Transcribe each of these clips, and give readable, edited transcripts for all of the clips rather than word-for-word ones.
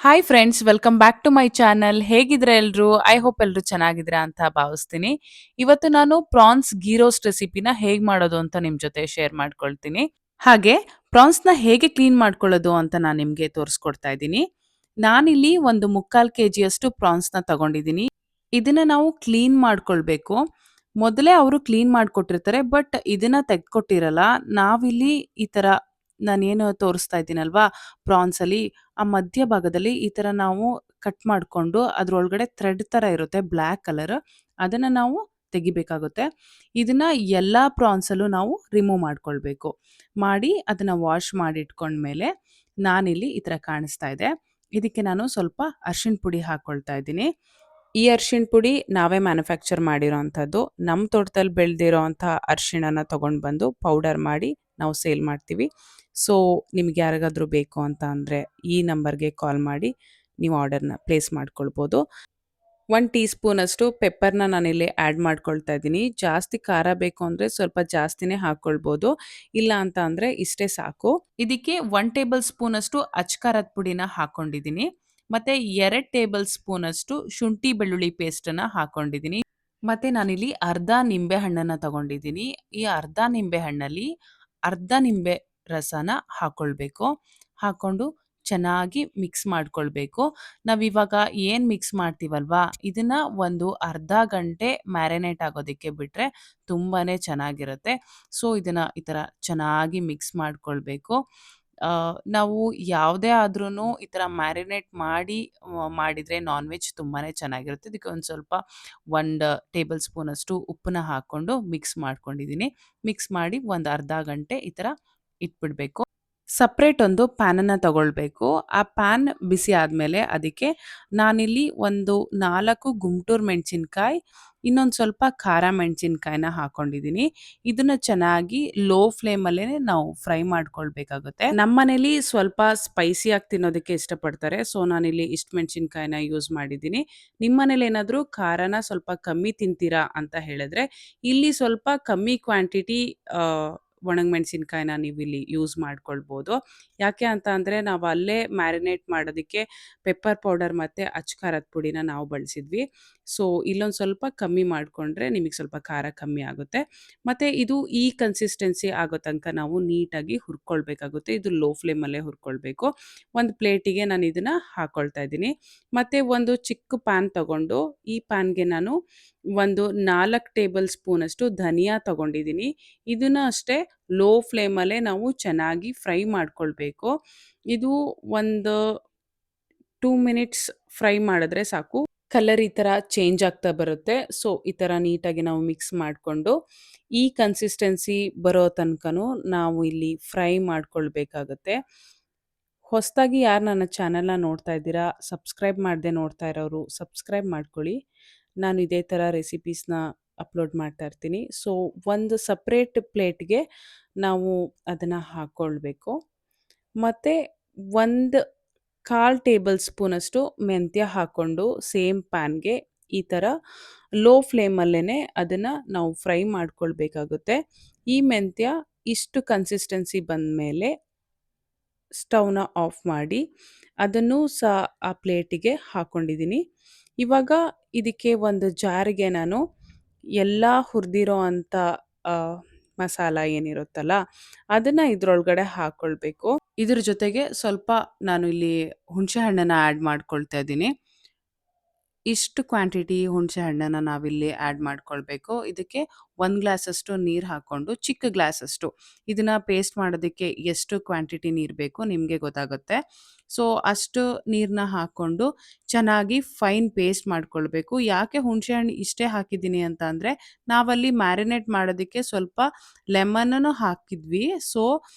Hi friends, welcome back to my channel. ಹೇಗಿದ್ರೆ ಎಲ್ರು? I hope ಎಲ್ರು ಚೆನ್ನಾಗಿದ್ದೀರಾ ಅಂತ ಭಾವಿಸ್ತೀನಿ. ಇವತ್ತು ನಾನು ಪ್ರಾನ್ಸ್ ಗೀ ರೋಸ್ಟ್ ರೆಸಿಪಿನ ಹೇಗ್ ಮಾಡೋದು ಅಂತ ನಿಮ್ ಜೊತೆ ಶೇರ್ ಮಾಡ್ಕೊಳ್ತೀನಿ. ಹಾಗೆ ಪ್ರಾನ್ಸ್ನ ಹೇಗೆ ಕ್ಲೀನ್ ಮಾಡ್ಕೊಳ್ಳೋದು ಅಂತ ನಾನು ನಿಮ್ಗೆ ತೋರಿಸ್ಕೊಡ್ತಾ ಇದ್ದೀನಿ. ನಾನಿಲ್ಲಿ ಒಂದು 3/4 ಕೆಜಿಯಷ್ಟು ಪ್ರಾನ್ಸ್ನ ತಗೊಂಡಿದ್ದೀನಿ. ಇದನ್ನ ನಾವು ಕ್ಲೀನ್ ಮಾಡ್ಕೊಳ್ಬೇಕು. ಮೊದಲೇ ಅವರು ಕ್ಲೀನ್ ಮಾಡ್ಕೊಟ್ಟಿರ್ತಾರೆ, ಬಟ್ ಇದನ್ನ ತೆಗ್ದ್ಕೊಟ್ಟಿರಲ್ಲ. ನಾವಿಲ್ಲಿ ಈ ತರ ನಾನೇನು ತೋರಿಸ್ತಾ ಇದ್ದೀನಲ್ವಾ, ಪ್ರಾನ್ಸ್ ಅಲ್ಲಿ ಆ ಮಧ್ಯ ಭಾಗದಲ್ಲಿ ಈ ತರ ನಾವು ಕಟ್ ಮಾಡ್ಕೊಂಡು ಅದ್ರೊಳಗಡೆ ಥ್ರೆಡ್ ತರ ಇರುತ್ತೆ ಬ್ಲ್ಯಾಕ್ ಕಲರ್, ಅದನ್ನ ನಾವು ತೆಗಿಬೇಕಾಗುತ್ತೆ. ಇದನ್ನ ಎಲ್ಲಾ ಪ್ರಾನ್ಸ್ ಅಲ್ಲೂ ನಾವು ರಿಮೂವ್ ಮಾಡ್ಕೊಳ್ಬೇಕು. ಮಾಡಿ ಅದನ್ನ ವಾಶ್ ಮಾಡಿ ಇಟ್ಕೊಂಡ್ಮೇಲೆ ನಾನಿಲ್ಲಿ ಈ ತರ ಕಾಣಿಸ್ತಾ ಇದೆ. ಇದಕ್ಕೆ ನಾನು ಸ್ವಲ್ಪ ಅರಿಶಿಣ ಪುಡಿ ಹಾಕೊಳ್ತಾ ಇದ್ದೀನಿ. ಈ ಅರಿಶಿಣ ಪುಡಿ ನಾವೇ ಮ್ಯಾನುಫ್ಯಾಕ್ಚರ್ ಮಾಡಿರೋವಂಥದ್ದು. ನಮ್ಮ ತೋಟದಲ್ಲಿ ಬೆಳೆದಿರೋವಂಥ ಅರಿಶಿಣನ ತಗೊಂಡು ಬಂದು ಪೌಡರ್ ಮಾಡಿ ನಾವು ಸೇಲ್ ಮಾಡ್ತೀವಿ. ಸೊ ನಿಮ್ಗೆ ಯಾರಿಗಾದ್ರೂ ಬೇಕು ಅಂತ ಅಂದರೆ ಈ ನಂಬರ್ಗೆ ಕಾಲ್ ಮಾಡಿ ನೀವು ಆರ್ಡರ್ನ ಪ್ಲೇಸ್ ಮಾಡ್ಕೊಳ್ಬೋದು. 1 ಟೀ ಸ್ಪೂನಷ್ಟು ಪೆಪ್ಪರ್ನ ನಾನಿಲ್ಲಿ ಆ್ಯಡ್ ಮಾಡ್ಕೊಳ್ತಾ ಇದ್ದೀನಿ. ಜಾಸ್ತಿ ಖಾರ ಬೇಕು ಅಂದರೆ ಸ್ವಲ್ಪ ಜಾಸ್ತಿನೇ ಹಾಕ್ಕೊಳ್ಬೋದು, ಇಲ್ಲ ಅಂತ ಅಂದರೆ ಇಷ್ಟೇ ಸಾಕು. ಇದಕ್ಕೆ 1 ಟೇಬಲ್ ಸ್ಪೂನಷ್ಟು ಅಚ್ಕಾರದ ಪುಡಿನ ಹಾಕ್ಕೊಂಡಿದ್ದೀನಿ. ಮತ್ತೆ 2 ಟೇಬಲ್ ಸ್ಪೂನಷ್ಟು ಶುಂಠಿ ಬೆಳ್ಳುಳ್ಳಿ ಪೇಸ್ಟನ್ನು ಹಾಕ್ಕೊಂಡಿದ್ದೀನಿ. ಮತ್ತೆ ನಾನಿಲ್ಲಿ ಅರ್ಧ ನಿಂಬೆ ಹಣ್ಣನ್ನು ತಗೊಂಡಿದ್ದೀನಿ. ಈ ಅರ್ಧ ನಿಂಬೆ ಹಣ್ಣಲ್ಲಿ ಅರ್ಧ ನಿಂಬೆ ರಸನ ಹಾಕ್ಕೊಳ್ಬೇಕು. ಹಾಕ್ಕೊಂಡು ಚೆನ್ನಾಗಿ ಮಿಕ್ಸ್ ಮಾಡ್ಕೊಳ್ಬೇಕು. ನಾವಿವಾಗ ಏನು ಮಿಕ್ಸ್ ಮಾಡ್ತೀವಲ್ವಾ, ಇದನ್ನ ಒಂದು ಅರ್ಧ ಗಂಟೆ ಮ್ಯಾರಿನೇಟ್ ಆಗೋದಕ್ಕೆ ಬಿಟ್ಟರೆ ತುಂಬಾ ಚೆನ್ನಾಗಿರುತ್ತೆ. ಸೊ ಇದನ್ನು ಈ ಥರ ಚೆನ್ನಾಗಿ ಮಿಕ್ಸ್ ಮಾಡ್ಕೊಳ್ಬೇಕು. ನಾವು ಯಾವುದೇ ಆದ್ರೂ ಈ ಥರ ಮ್ಯಾರಿನೇಟ್ ಮಾಡಿ ಮಾಡಿದರೆ ನಾನ್ ವೆಜ್ ತುಂಬಾ ಚೆನ್ನಾಗಿರುತ್ತೆ. ಇದಕ್ಕೆ ಒಂದು ಸ್ವಲ್ಪ 1 ಟೇಬಲ್ ಸ್ಪೂನಷ್ಟು ಉಪ್ಪನ್ನ ಹಾಕ್ಕೊಂಡು ಮಿಕ್ಸ್ ಮಾಡ್ಕೊಂಡಿದ್ದೀನಿ. ಮಿಕ್ಸ್ ಮಾಡಿ ಒಂದು ಅರ್ಧ ಗಂಟೆ ಈ ಥರ ಇಟ್ಬಿಡಬೇಕು. ಸಪ್ರೇಟ್ ಒಂದು ಪ್ಯಾನನ್ನು ತಗೊಳ್ಬೇಕು. ಆ ಪ್ಯಾನ್ ಬಿಸಿ ಆದಮೇಲೆ ಅದಕ್ಕೆ ನಾನಿಲ್ಲಿ ಒಂದು 4 ಗುಂಟೂರು ಮೆಣಸಿನ್ಕಾಯಿ, ಇನ್ನೊಂದು ಸ್ವಲ್ಪ ಖಾರ ಮೆಣಸಿನ್ಕಾಯಿನ ಹಾಕ್ಕೊಂಡಿದ್ದೀನಿ. ಇದನ್ನ ಚೆನ್ನಾಗಿ ಲೋ ಫ್ಲೇಮಲ್ಲೇ ನಾವು ಫ್ರೈ ಮಾಡ್ಕೊಳ್ಬೇಕಾಗುತ್ತೆ. ನಮ್ಮ ಮನೇಲಿ ಸ್ವಲ್ಪ ಸ್ಪೈಸಿಯಾಗಿ ತಿನ್ನೋದಕ್ಕೆ ಇಷ್ಟಪಡ್ತಾರೆ, ಸೊ ನಾನಿಲ್ಲಿ ಇಷ್ಟು ಮೆಣಸಿನ್ಕಾಯಿನ ಯೂಸ್ ಮಾಡಿದ್ದೀನಿ. ನಿಮ್ಮ ಮನೇಲಿ ಏನಾದರೂ ಖಾರನ ಸ್ವಲ್ಪ ಕಮ್ಮಿ ತಿಂತೀರಾ ಅಂತ ಹೇಳಿದ್ರೆ ಇಲ್ಲಿ ಸ್ವಲ್ಪ ಕಮ್ಮಿ ಕ್ವಾಂಟಿಟಿ ಒಣಮೆಣಸಿನ್ಕಾಯಿನ ನೀವು ಇಲ್ಲಿ ಯೂಸ್ ಮಾಡ್ಕೊಳ್ಬೋದು. ಯಾಕೆ ಅಂತ ಅಂದರೆ ನಾವು ಅಲ್ಲೇ ಮ್ಯಾರಿನೇಟ್ ಮಾಡೋದಕ್ಕೆ ಪೆಪ್ಪರ್ ಪೌಡರ್ ಮತ್ತು ಅಚ್ಕಾರದ ಪುಡಿನ ನಾವು ಬಳಸಿದ್ವಿ. ಸೊ ಇಲ್ಲೊಂದು ಸ್ವಲ್ಪ ಕಮ್ಮಿ ಮಾಡಿಕೊಂಡ್ರೆ ನಿಮಗೆ ಸ್ವಲ್ಪ ಖಾರ ಕಮ್ಮಿ ಆಗುತ್ತೆ. ಮತ್ತು ಇದು ಈ ಕನ್ಸಿಸ್ಟೆನ್ಸಿ ಆಗೋ ತನಕ ನಾವು ನೀಟಾಗಿ ಹುರ್ಕೊಳ್ಬೇಕಾಗುತ್ತೆ. ಇದು ಲೋ ಫ್ಲೇಮಲ್ಲೇ ಹುರ್ಕೊಳ್ಬೇಕು. ಒಂದು ಪ್ಲೇಟಿಗೆ ನಾನು ಇದನ್ನು ಹಾಕ್ಕೊಳ್ತಾ ಇದ್ದೀನಿ. ಮತ್ತು ಒಂದು ಚಿಕ್ಕ ಪ್ಯಾನ್ ತಗೊಂಡು ಈ ಪ್ಯಾನ್ಗೆ ನಾನು ಒಂದು 4 ಟೇಬಲ್ ಸ್ಪೂನಷ್ಟು ಧನಿಯಾ ತಗೊಂಡಿದ್ದೀನಿ. ಇದನ್ನ ಅಷ್ಟೇ ಲೋ ಫ್ಲೇಮಲ್ಲೇ ನಾವು ಚೆನ್ನಾಗಿ ಫ್ರೈ ಮಾಡ್ಕೊಳ್ಬೇಕು. ಇದು ಒಂದು 2 ಮಿನಿಟ್ಸ್ ಫ್ರೈ ಮಾಡಿದ್ರೆ ಸಾಕು. ಕಲರ್ ಈ ಥರ ಚೇಂಜ್ ಆಗ್ತಾ ಬರುತ್ತೆ. ಸೊ ಈ ಥರ ನೀಟಾಗಿ ನಾವು ಮಿಕ್ಸ್ ಮಾಡಿಕೊಂಡು ಈ ಕನ್ಸಿಸ್ಟೆನ್ಸಿ ಬರೋ ತನಕನೂ ನಾವು ಇಲ್ಲಿ ಫ್ರೈ ಮಾಡ್ಕೊಳ್ಬೇಕಾಗತ್ತೆ. ಹೊಸದಾಗಿ ಯಾರು ನನ್ನ ಚಾನಲ್ನ ನೋಡ್ತಾ ಇದ್ದೀರಾ, ಸಬ್ಸ್ಕ್ರೈಬ್ ಮಾಡದೆ ನೋಡ್ತಾ ಇರೋರು ಸಬ್ಸ್ಕ್ರೈಬ್ ಮಾಡ್ಕೊಳ್ಳಿ. ನಾನು ಇದೇ ಥರ ರೆಸಿಪೀಸ್ನ ಅಪ್ಲೋಡ್ ಮಾಡ್ತಾ ಇರ್ತೀನಿ. ಸೊ ಒಂದು ಸಪ್ರೇಟ್ ಪ್ಲೇಟ್ಗೆ ನಾವು ಅದನ್ನು ಹಾಕ್ಕೊಳ್ಬೇಕು. ಮತ್ತು ಒಂದು 1/4 ಟೇಬಲ್ ಸ್ಪೂನಷ್ಟು ಮೆಂತ್ಯ ಹಾಕ್ಕೊಂಡು ಸೇಮ್ ಪ್ಯಾನ್ಗೆ ಈ ಥರ ಲೋ ಫ್ಲೇಮಲ್ಲೇ ಅದನ್ನು ನಾವು ಫ್ರೈ ಮಾಡ್ಕೊಳ್ಬೇಕಾಗುತ್ತೆ. ಈ ಮೆಂತ್ಯ ಇಷ್ಟು ಕನ್ಸಿಸ್ಟೆನ್ಸಿ ಬಂದಮೇಲೆ ಸ್ಟವ್ನ ಆಫ್ ಮಾಡಿ ಅದನ್ನು ಸಹ ಆ ಪ್ಲೇಟಿಗೆ ಹಾಕ್ಕೊಂಡಿದ್ದೀನಿ. ಇವಾಗ ಇದಕ್ಕೆ ಒಂದು ಜಾರಿಗೆ ನಾನು ಎಲ್ಲ ಹುರಿದಿರೋ ಅಂಥ ಮಸಾಲ ಏನಿರುತ್ತಲ್ಲ ಅದನ್ನು ಇದರೊಳಗಡೆ ಹಾಕ್ಕೊಳ್ಬೇಕು. ಇದ್ರ ಜೊತೆಗೆ ಸ್ವಲ್ಪ ನಾನು ಇಲ್ಲಿ ಹುಣಸೆ ಹಣ್ಣನ್ನು ಆ್ಯಡ್ ಮಾಡ್ಕೊಳ್ತಾ ಇದ್ದೀನಿ. ಇಷ್ಟು ಕ್ವಾಂಟಿಟಿ ಹುಣಸೆ ಹಣ್ಣನ್ನು ನಾವಿಲ್ಲಿ ಆ್ಯಡ್ ಮಾಡ್ಕೊಳ್ಬೇಕು. ಇದಕ್ಕೆ 1 ಗ್ಲಾಸಷ್ಟು ನೀರು ಹಾಕ್ಕೊಂಡು, ಚಿಕ್ಕ ಗ್ಲಾಸಷ್ಟು, ಇದನ್ನು ಪೇಸ್ಟ್ ಮಾಡೋದಕ್ಕೆ ಎಷ್ಟು ಕ್ವಾಂಟಿಟಿ ನೀರು ಬೇಕು ನಿಮಗೆ ಗೊತ್ತಾಗುತ್ತೆ. ಸೊ ಅಷ್ಟು ನೀರನ್ನ ಹಾಕ್ಕೊಂಡು ಚೆನ್ನಾಗಿ ಫೈನ್ ಪೇಸ್ಟ್ ಮಾಡ್ಕೊಳ್ಬೇಕು. ಯಾಕೆ ಹುಣಸೆ ಹಣ್ಣು ಇಷ್ಟೇ ಹಾಕಿದ್ದೀನಿ ಅಂತ ಅಂದರೆ ನಾವಲ್ಲಿ ಮ್ಯಾರಿನೇಟ್ ಮಾಡೋದಕ್ಕೆ ಸ್ವಲ್ಪ ಲೆಮನನ್ನು ಹಾಕಿದ್ವಿ. ಸೊ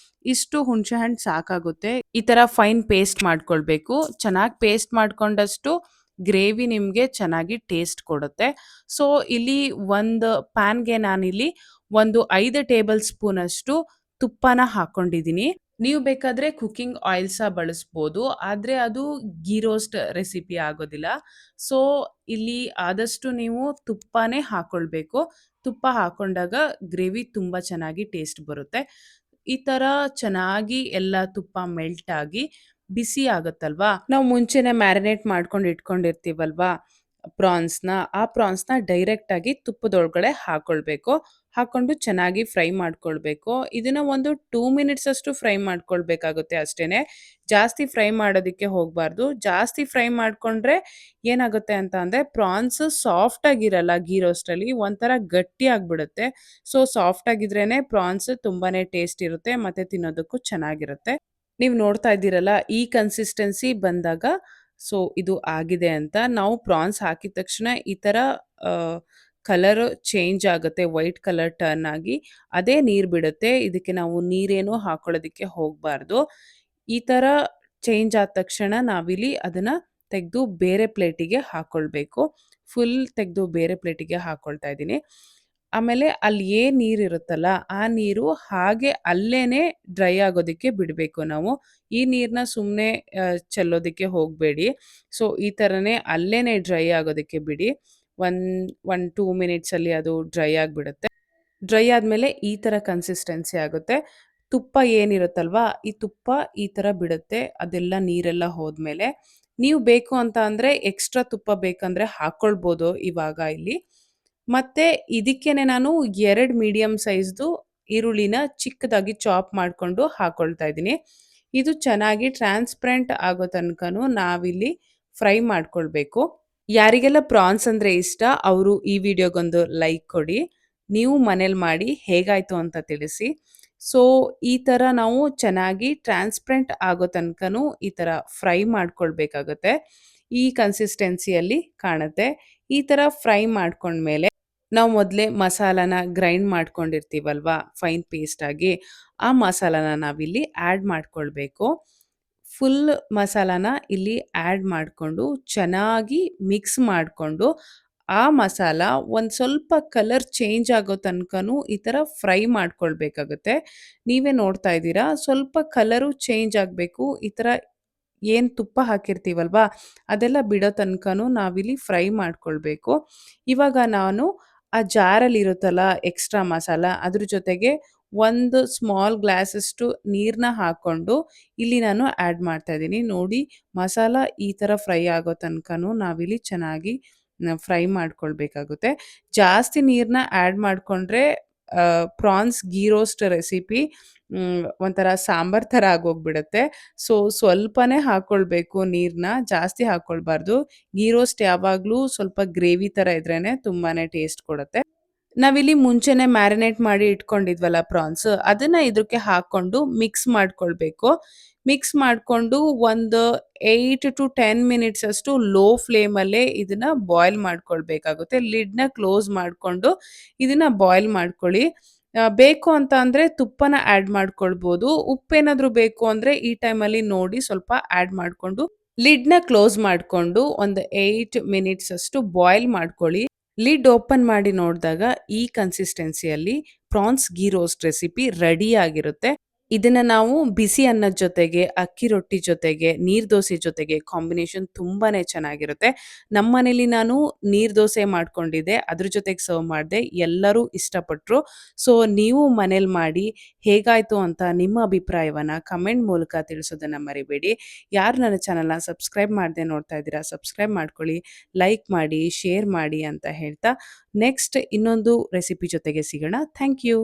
ಇಷ್ಟು ಹುಣಸೆ ಹಣ್ಣು ಸಾಕಾಗುತ್ತೆ. ಈ ಥರ ಫೈನ್ ಪೇಸ್ಟ್ ಮಾಡ್ಕೊಳ್ಬೇಕು. ಚೆನ್ನಾಗಿ ಪೇಸ್ಟ್ ಮಾಡ್ಕೊಂಡಷ್ಟು ಗ್ರೇವಿ ನಿಮಗೆ ಚೆನ್ನಾಗಿ ಟೇಸ್ಟ್ ಕೊಡುತ್ತೆ. ಸೊ ಇಲ್ಲಿ ಒಂದು ಪ್ಯಾನ್ಗೆ ನಾನಿಲ್ಲಿ ಒಂದು 5 ಟೇಬಲ್ ಸ್ಪೂನಷ್ಟು ತುಪ್ಪನ ಹಾಕ್ಕೊಂಡಿದ್ದೀನಿ. ನೀವು ಬೇಕಾದರೆ ಕುಕ್ಕಿಂಗ್ ಆಯಿಲ್ ಸಹ ಬಳಸ್ಬೋದು, ಆದರೆ ಅದು ಗೀ ರೋಸ್ಟ್ ರೆಸಿಪಿ ಆಗೋದಿಲ್ಲ. ಸೊ ಇಲ್ಲಿ ಆದಷ್ಟು ನೀವು ತುಪ್ಪನೇ ಹಾಕ್ಕೊಳ್ಬೇಕು. ತುಪ್ಪ ಹಾಕ್ಕೊಂಡಾಗ ಗ್ರೇವಿ ತುಂಬ ಚೆನ್ನಾಗಿ ಟೇಸ್ಟ್ ಬರುತ್ತೆ. ಈ ಥರ ಚೆನ್ನಾಗಿ ಎಲ್ಲ ತುಪ್ಪ ಮೆಲ್ಟ್ ಆಗಿ ಬಿಸಿ ಆಗುತ್ತಲ್ವಾ, ನಾವು ಮುಂಚೆನೆ ಮ್ಯಾರಿನೇಟ್ ಮಾಡ್ಕೊಂಡು ಇಟ್ಕೊಂಡಿರ್ತೀವಲ್ವಾ ಪ್ರಾನ್ಸ್‌ನ, ಆ ಪ್ರಾನ್ಸ್‌ನ ಡೈರೆಕ್ಟ್ ಆಗಿ ತುಪ್ಪದೊಳಗಡೆ ಹಾಕೊಳ್ಬೇಕು. ಹಾಕೊಂಡು ಚೆನ್ನಾಗಿ ಫ್ರೈ ಮಾಡ್ಕೊಳ್ಬೇಕು. ಇದನ್ನ ಒಂದು 2 ಮಿನಿಟ್ಸ್ ಅಷ್ಟು ಫ್ರೈ ಮಾಡ್ಕೊಳ್ಬೇಕಾಗುತ್ತೆ ಅಷ್ಟೇನೆ. ಜಾಸ್ತಿ ಫ್ರೈ ಮಾಡೋದಕ್ಕೆ ಹೋಗ್ಬಾರ್ದು. ಜಾಸ್ತಿ ಫ್ರೈ ಮಾಡ್ಕೊಂಡ್ರೆ ಏನಾಗುತ್ತೆ ಅಂತ ಅಂದ್ರೆ ಪ್ರಾನ್ಸ್ ಸಾಫ್ಟ್ ಆಗಿರಲ್ಲ ಗೀ ರೋಸ್ಟಲ್ಲಿ, ಒಂಥರ ಗಟ್ಟಿ ಆಗ್ಬಿಡುತ್ತೆ. ಸೊ ಸಾಫ್ಟ್ ಆಗಿದ್ರೇನೆ ಪ್ರಾನ್ಸ್ ತುಂಬಾನೇ ಟೇಸ್ಟ್ ಇರುತ್ತೆ ಮತ್ತೆ ತಿನ್ನೋದಕ್ಕೂ ಚೆನ್ನಾಗಿರುತ್ತೆ. ನೀವು ನೋಡ್ತಾ ಇದ್ದೀರಲ್ಲ ಈ ಕನ್ಸಿಸ್ಟೆನ್ಸಿ ಬಂದಾಗ ಸೊ ಇದು ಆಗಿದೆ ಅಂತ. ನಾವು ಪ್ರಾನ್ಸ್ ಹಾಕಿದ ತಕ್ಷಣ ಈ ತರ ಕಲರ್ ಚೇಂಜ್ ಆಗುತ್ತೆ, ವೈಟ್ ಕಲರ್ ಟರ್ನ್ ಆಗಿ ಅದೇ ನೀರು ಬಿಡುತ್ತೆ. ಇದಕ್ಕೆ ನಾವು ನೀರೇನು ಹಾಕೊಳ್ಳೋದಕ್ಕೆ ಹೋಗಬಾರ್ದು. ಈ ತರ ಚೇಂಜ್ ಆದ ತಕ್ಷಣ ನಾವಿಲ್ಲಿ ಅದನ್ನ ತೆಗೆದು ಬೇರೆ ಪ್ಲೇಟಿಗೆ ಹಾಕೊಳ್ಬೇಕು. ಫುಲ್ ತೆಗೆದು ಬೇರೆ ಪ್ಲೇಟಿಗೆ ಹಾಕೊಳ್ತಾ ಇದ್ದೀನಿ. ಆಮೇಲೆ ಅಲ್ಲಿ ಏನ್ ನೀರಿರುತ್ತಲ್ಲ ಆ ನೀರು ಹಾಗೆ ಅಲ್ಲೇನೆ ಡ್ರೈ ಆಗೋದಕ್ಕೆ ಬಿಡಬೇಕು ನಾವು. ಈ ನೀರನ್ನ ಸುಮ್ಮನೆ ಚೆಲ್ಲೋದಕ್ಕೆ ಹೋಗಬೇಡಿ. ಸೊ ಈ ಥರನೇ ಅಲ್ಲೇನೆ ಡ್ರೈ ಆಗೋದಕ್ಕೆ ಬಿಡಿ. ಒನ್ 2 ಮಿನಿಟ್ಸಲ್ಲಿ ಅದು ಡ್ರೈ ಆಗಿಬಿಡುತ್ತೆ. ಡ್ರೈ ಆದಮೇಲೆ ಈ ಥರ ಕನ್ಸಿಸ್ಟೆನ್ಸಿ ಆಗುತ್ತೆ. ತುಪ್ಪ ಏನಿರುತ್ತಲ್ವಾ, ಈ ತುಪ್ಪ ಈ ಥರ ಬಿಡುತ್ತೆ ಅದೆಲ್ಲ ನೀರೆಲ್ಲ ಹೋದ್ಮೇಲೆ. ನೀವು ಬೇಕು ಅಂತ ಅಂದರೆ ಎಕ್ಸ್ಟ್ರಾ ತುಪ್ಪ ಬೇಕಂದರೆ ಹಾಕ್ಕೊಳ್ಬೋದು ಇವಾಗ ಇಲ್ಲಿ. ಮತ್ತೆ ಇದಕ್ಕೇನೆ ನಾನು 2 ಮೀಡಿಯಂ ಸೈಜ್‌ದು ಈರುಳ್ಳಿನ ಚಿಕ್ಕದಾಗಿ ಚಾಪ್ ಮಾಡ್ಕೊಂಡು ಹಾಕೊಳ್ತಾ ಇದ್ದೀನಿ. ಇದು ಚೆನ್ನಾಗಿ ಟ್ರಾನ್ಸ್‌ಪರೆಂಟ್ ಆಗೋ ತನಕನೂ ನಾವಿಲ್ಲಿ ಫ್ರೈ ಮಾಡ್ಕೊಳ್ಬೇಕು. ಯಾರಿಗೆಲ್ಲ ಪ್ರಾನ್ಸ್ ಅಂದ್ರೆ ಇಷ್ಟ ಅವರು ಈ ವಿಡಿಯೋಗೊಂದು ಲೈಕ್ ಕೊಡಿ. ನೀವು ಮನೇಲಿ ಮಾಡಿ ಹೇಗಾಯ್ತು ಅಂತ ತಿಳಿಸಿ. ಸೊ ಈ ಥರ ನಾವು ಚೆನ್ನಾಗಿ ಟ್ರಾನ್ಸ್‌ಪರೆಂಟ್ ಆಗೋ ತನಕನೂ ಈ ಥರ ಫ್ರೈ ಮಾಡ್ಕೊಳ್ಬೇಕಾಗುತ್ತೆ. ಈ ಕನ್ಸಿಸ್ಟೆನ್ಸಿಯಲ್ಲಿ ಕಾಣುತ್ತೆ. ಈ ಥರ ಫ್ರೈ ಮಾಡ್ಕೊಂಡ್ಮೇಲೆ ನಾವು ಮೊದಲೇ ಮಸಾಲಾನ ಗ್ರೈಂಡ್ ಮಾಡ್ಕೊಂಡಿರ್ತೀವಲ್ವಾ ಫೈನ್ ಪೇಸ್ಟ್ ಆಗಿ, ಆ ಮಸಾಲಾನ ನಾವಿಲ್ಲಿ ಆ್ಯಡ್ ಮಾಡ್ಕೊಳ್ಬೇಕು. ಫುಲ್ ಮಸಾಲಾನ ಇಲ್ಲಿ ಆ್ಯಡ್ ಮಾಡಿಕೊಂಡು ಚೆನ್ನಾಗಿ ಮಿಕ್ಸ್ ಮಾಡಿಕೊಂಡು ಆ ಮಸಾಲ ಒಂದು ಸ್ವಲ್ಪ ಕಲರ್ ಚೇಂಜ್ ಆಗೋ ತನಕನೂ ಈ ಥರ ಫ್ರೈ ಮಾಡ್ಕೊಳ್ಬೇಕಾಗುತ್ತೆ. ನೀವೇ ನೋಡ್ತಾ ಇದ್ದೀರಾ ಸ್ವಲ್ಪ ಕಲರು ಚೇಂಜ್ ಆಗಬೇಕು. ಈ ಥರ ಏನು ತುಪ್ಪ ಹಾಕಿರ್ತೀವಲ್ವಾ ಅದೆಲ್ಲ ಬಿಡೋ ತನಕನೂ ನಾವಿಲ್ಲಿ ಫ್ರೈ ಮಾಡ್ಕೊಳ್ಬೇಕು. ಇವಾಗ ನಾನು ಆ ಜಾರಲ್ಲಿ ಇರುತ್ತಲ್ಲ ಎಕ್ಸ್ಟ್ರಾ ಮಸಾಲ ಅದ್ರ ಜೊತೆಗೆ ಒಂದು ಸ್ಮಾಲ್ ಗ್ಲಾಸಷ್ಟು ನೀರನ್ನ ಹಾಕ್ಕೊಂಡು ಇಲ್ಲಿ ನಾನು ಆ್ಯಡ್ ಮಾಡ್ತಾ ಇದ್ದೀನಿ. ನೋಡಿ ಮಸಾಲ ಈ ಥರ ಫ್ರೈ ಆಗೋ ತನಕನೂ ನಾವಿಲ್ಲಿ ಚೆನ್ನಾಗಿ ಫ್ರೈ ಮಾಡ್ಕೊಳ್ಬೇಕಾಗುತ್ತೆ. ಜಾಸ್ತಿ ನೀರನ್ನ ಆ್ಯಡ್ ಮಾಡಿಕೊಂಡ್ರೆ ಪ್ರಾನ್ಸ್ ಗೀ ರೋಸ್ಟ್ ರೆಸಿಪಿ ಒಂಥರ ಸಾಂಬಾರ್ ಥರ ಆಗೋಗ್ಬಿಡುತ್ತೆ. ಸೊ ಸ್ವಲ್ಪನೇ ಹಾಕ್ಕೊಳ್ಬೇಕು ನೀರನ್ನ, ಜಾಸ್ತಿ ಹಾಕ್ಕೊಳ್ಬಾರ್ದು. ಗೀ ರೋಸ್ಟ್ ಯಾವಾಗಲೂ ಸ್ವಲ್ಪ ಗ್ರೇವಿ ಥರ ಇದ್ರೇನೆ ತುಂಬಾನೇ ಟೇಸ್ಟ್ ಕೊಡುತ್ತೆ. ನಾವಿಲ್ಲಿ ಮುಂಚೆನೆ ಮ್ಯಾರಿನೇಟ್ ಮಾಡಿ ಇಟ್ಕೊಂಡಿದ್ವಲ್ಲ ಪ್ರಾನ್ಸ್, ಅದನ್ನ ಇದಕ್ಕೆ ಹಾಕ್ಕೊಂಡು ಮಿಕ್ಸ್ ಮಾಡ್ಕೊಳ್ಬೇಕು. ಮಿಕ್ಸ್ ಮಾಡ್ಕೊಂಡು ಒಂದು 8 ಟು 10 ಮಿನಿಟ್ಸ್ ಅಷ್ಟು ಲೋ ಫ್ಲೇಮಲ್ಲೇ ಇದನ್ನ ಬಾಯ್ಲ್ ಮಾಡ್ಕೊಳ್ಬೇಕಾಗುತ್ತೆ. ಲಿಡ್‌ನ ಕ್ಲೋಸ್ ಮಾಡ್ಕೊಂಡು ಇದನ್ನ ಬಾಯ್ಲ್ ಮಾಡ್ಕೊಳ್ಳಿ. ಬೇಕು ಅಂತ ಅಂದ್ರೆ ತುಪ್ಪನ ಆ್ಯಡ್ ಮಾಡ್ಕೊಳ್ಬೋದು. ಉಪ್ಪೇನಾದ್ರೂ ಬೇಕು ಅಂದ್ರೆ ಈ ಟೈಮಲ್ಲಿ ನೋಡಿ ಸ್ವಲ್ಪ ಆ್ಯಡ್ ಮಾಡ್ಕೊಂಡು ಲಿಡ್‌ನ ಕ್ಲೋಸ್ ಮಾಡ್ಕೊಂಡು ಒಂದು 8 ಮಿನಿಟ್ಸ್ ಅಷ್ಟು ಬಾಯ್ಲ್ ಮಾಡ್ಕೊಳ್ಳಿ. ಲಿಡ್ ಓಪನ್ ಮಾಡಿ ನೋಡಿದಾಗ ಈ ಕನ್ಸಿಸ್ಟೆನ್ಸಿಯಲ್ಲಿ prawns ghee roast recipe ready ಆಗಿರುತ್ತೆ. ಇದನ್ನ ನಾವು ಬಿಸಿ ಅನ್ನದ ಜೊತೆಗೆ, ಅಕ್ಕಿ ರೊಟ್ಟಿ ಜೊತೆಗೆ, ನೀರ್ ದೋಸೆ ಜೊತೆಗೆ ಕಾಂಬಿನೇಷನ್ ತುಂಬಾನೇ ಚೆನ್ನಾಗಿರುತ್ತೆ. ನಮ್ಮನೇಲಿ ನಾನು ನೀರ್ ದೋಸೆ ಮಾಡ್ಕೊಂಡಿದ್ದೆ. ಅದ್ರ ಜೊತೆಗೆ ಸರ್ವ್ ಮಾಡಿದೆ. ಎಲ್ಲರೂ ಇಷ್ಟಪಟ್ರು. ಸೊ ನೀವು ಮನೇಲಿ ಮಾಡಿ ಹೇಗಾಯ್ತು ಅಂತ ನಿಮ್ಮ ಅಭಿಪ್ರಾಯವನ್ನ ಕಮೆಂಟ್ ಮೂಲಕ ತಿಳಿಸೋದನ್ನ ಮರಿಬೇಡಿ. ಯಾರು ನನ್ನ ಚಾನಲ್‌ನ ಸಬ್ಸ್ಕ್ರೈಬ್ ಮಾಡದೆ ನೋಡ್ತಾ ಇದ್ದೀರಾ ಸಬ್ಸ್ಕ್ರೈಬ್ ಮಾಡ್ಕೊಳ್ಳಿ, ಲೈಕ್ ಮಾಡಿ, ಶೇರ್ ಮಾಡಿ ಅಂತ ಹೇಳ್ತಾ ನೆಕ್ಸ್ಟ್ ಇನ್ನೊಂದು ರೆಸಿಪಿ ಜೊತೆಗೆ ಸಿಗೋಣ. Thank you.